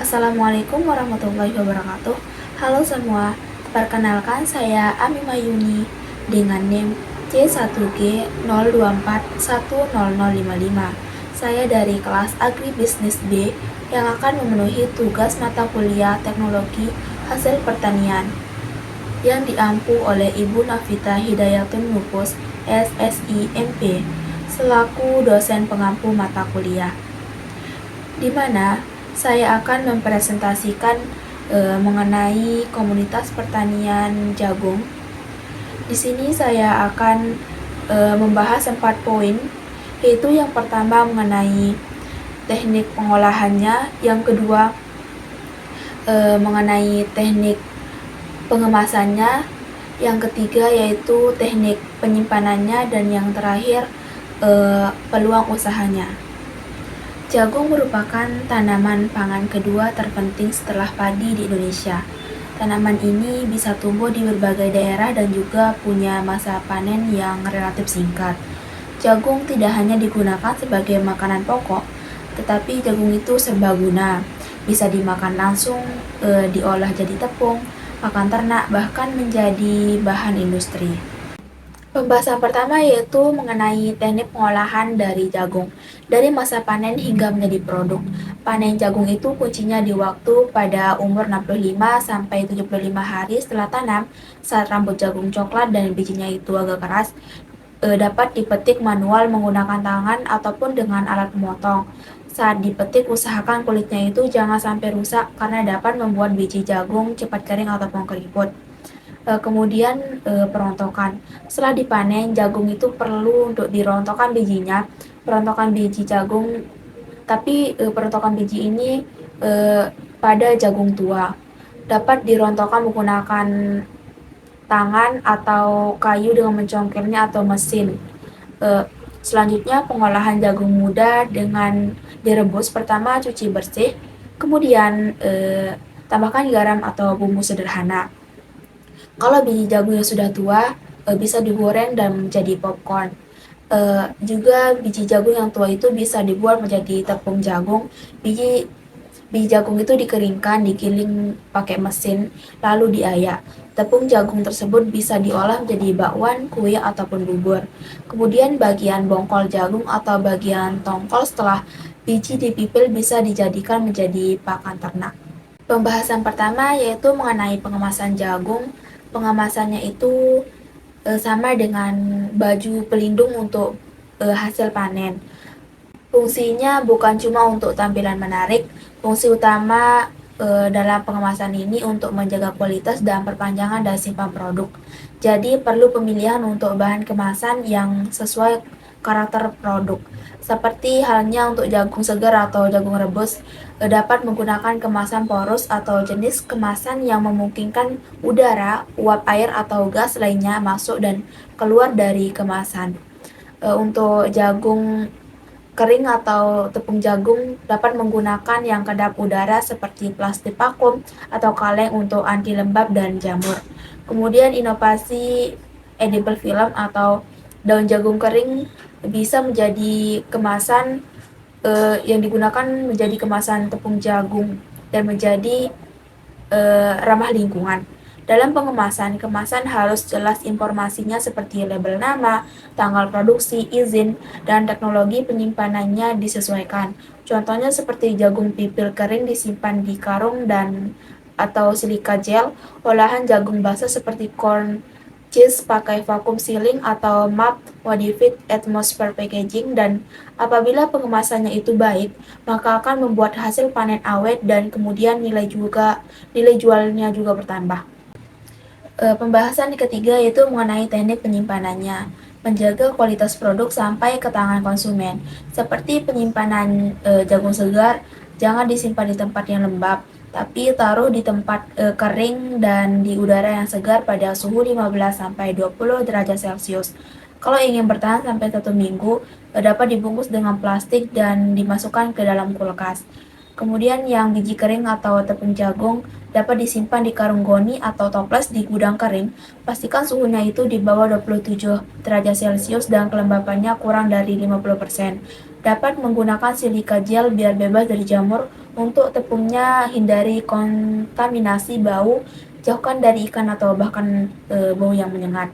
Assalamualaikum warahmatullahi wabarakatuh. Halo semua, perkenalkan saya Ami Mayuni dengan NIM C1G024100055. Saya dari kelas Agribisnis B yang akan memenuhi tugas mata kuliah Teknologi Hasil Pertanian yang diampu oleh Ibu Nafita Hidayatun Nufus, SSI MP, selaku dosen pengampu mata kuliah, di mana saya akan mempresentasikan mengenai komunitas pertanian jagung. Di sini saya akan membahas 4 poin, yaitu yang pertama mengenai teknik pengolahannya, yang kedua mengenai teknik pengemasannya, yang ketiga yaitu teknik penyimpanannya, dan yang terakhir peluang usahanya. Jagung merupakan tanaman pangan kedua terpenting setelah padi di Indonesia. Tanaman ini bisa tumbuh di berbagai daerah dan juga punya masa panen yang relatif singkat. Jagung tidak hanya digunakan sebagai makanan pokok, tetapi jagung itu serbaguna. Bisa dimakan langsung, diolah jadi tepung, pakan ternak, bahkan menjadi bahan industri. Pembahasan pertama yaitu mengenai teknik pengolahan dari jagung, dari masa panen hingga menjadi produk. Panen jagung itu kuncinya di waktu pada umur 65-75 hari setelah tanam, saat rambut jagung coklat dan bijinya itu agak keras. Dapat dipetik manual menggunakan tangan ataupun dengan alat pemotong. Saat dipetik, usahakan kulitnya itu jangan sampai rusak karena dapat membuat biji jagung cepat kering ataupun keriput. Kemudian perontokan. Setelah dipanen, jagung itu perlu untuk dirontokkan bijinya. Perontokan biji jagung, tapi perontokan biji ini pada jagung tua. Dapat dirontokkan menggunakan tangan atau kayu dengan mencongkelnya atau mesin. Selanjutnya pengolahan jagung muda dengan direbus. Pertama cuci bersih, kemudian tambahkan garam atau bumbu sederhana. Kalau biji jagung yang sudah tua, bisa digoreng dan menjadi popcorn. Juga biji jagung yang tua itu bisa dibuat menjadi tepung jagung. Biji jagung itu dikeringkan, digiling pakai mesin, lalu diayak. Tepung jagung tersebut bisa diolah menjadi bakwan, kue, ataupun bubur. Kemudian bagian bongkol jagung atau bagian tongkol setelah biji dipipil bisa dijadikan menjadi pakan ternak. Pembahasan pertama yaitu mengenai pengemasan jagung. Pengemasannya itu sama dengan baju pelindung untuk hasil panen. Fungsinya bukan cuma untuk tampilan menarik, fungsi utama dalam pengemasan ini untuk menjaga kualitas dan perpanjangan dan simpan produk. Jadi perlu pemilihan untuk bahan kemasan yang sesuai karakter produk. Seperti halnya untuk jagung segar atau jagung rebus, dapat menggunakan kemasan porus atau jenis kemasan yang memungkinkan udara, uap air atau gas lainnya masuk dan keluar dari kemasan. Untuk jagung kering atau tepung jagung dapat menggunakan yang kedap udara seperti plastik vakum atau kaleng untuk anti lembab dan jamur. Kemudian inovasi edible film atau daun jagung kering bisa menjadi kemasan yang digunakan menjadi kemasan tepung jagung dan menjadi ramah lingkungan. Dalam pengemasan, kemasan harus jelas informasinya seperti label nama, tanggal produksi, izin, dan teknologi penyimpanannya disesuaikan. Contohnya seperti jagung pipil kering disimpan di karung dan atau silika gel, olahan jagung basah seperti corn cheese pakai vacuum sealing atau map modified atmosphere packaging, dan apabila pengemasannya itu baik, maka akan membuat hasil panen awet dan kemudian nilai jualnya juga bertambah. Pembahasan ketiga yaitu mengenai teknik penyimpanannya, menjaga kualitas produk sampai ke tangan konsumen. Seperti penyimpanan jagung segar, jangan disimpan di tempat yang lembab, tapi taruh di tempat kering dan di udara yang segar pada suhu 15-20 derajat Celcius. Kalau ingin bertahan sampai 1 minggu, dapat dibungkus dengan plastik dan dimasukkan ke dalam kulkas. Kemudian yang biji kering atau tepung jagung dapat disimpan di karung goni atau toples di gudang kering. Pastikan suhunya itu di bawah 27 derajat Celcius dan kelembapannya kurang dari 50%. Dapat menggunakan silika gel biar bebas dari jamur Untuk tepungnya hindari kontaminasi bau, jauhkan dari ikan atau bahkan bau yang menyengat.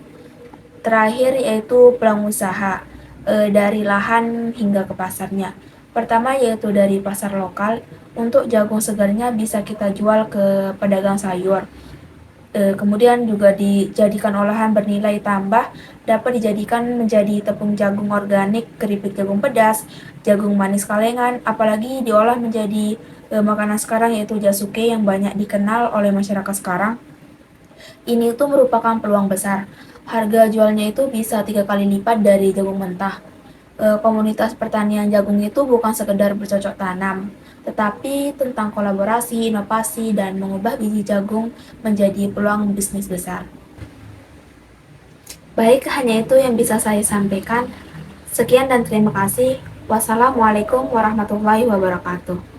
Terakhir yaitu peluang usaha dari lahan hingga ke pasarnya. Pertama yaitu dari pasar lokal. Untuk jagung segarnya bisa kita jual ke pedagang sayur. Kemudian juga dijadikan olahan bernilai tambah, dapat dijadikan menjadi tepung jagung organik, keripik jagung pedas, jagung manis kalengan, apalagi diolah menjadi makanan sekarang yaitu jasuke yang banyak dikenal oleh masyarakat sekarang. Ini tuh merupakan peluang besar. Harga jualnya itu bisa 3 kali lipat dari jagung mentah. Komunitas pertanian jagung itu bukan sekedar bercocok tanam, tetapi tentang kolaborasi, inovasi, dan mengubah biji jagung menjadi peluang bisnis besar. Baik, hanya itu yang bisa saya sampaikan. Sekian dan terima kasih. Wassalamualaikum warahmatullahi wabarakatuh.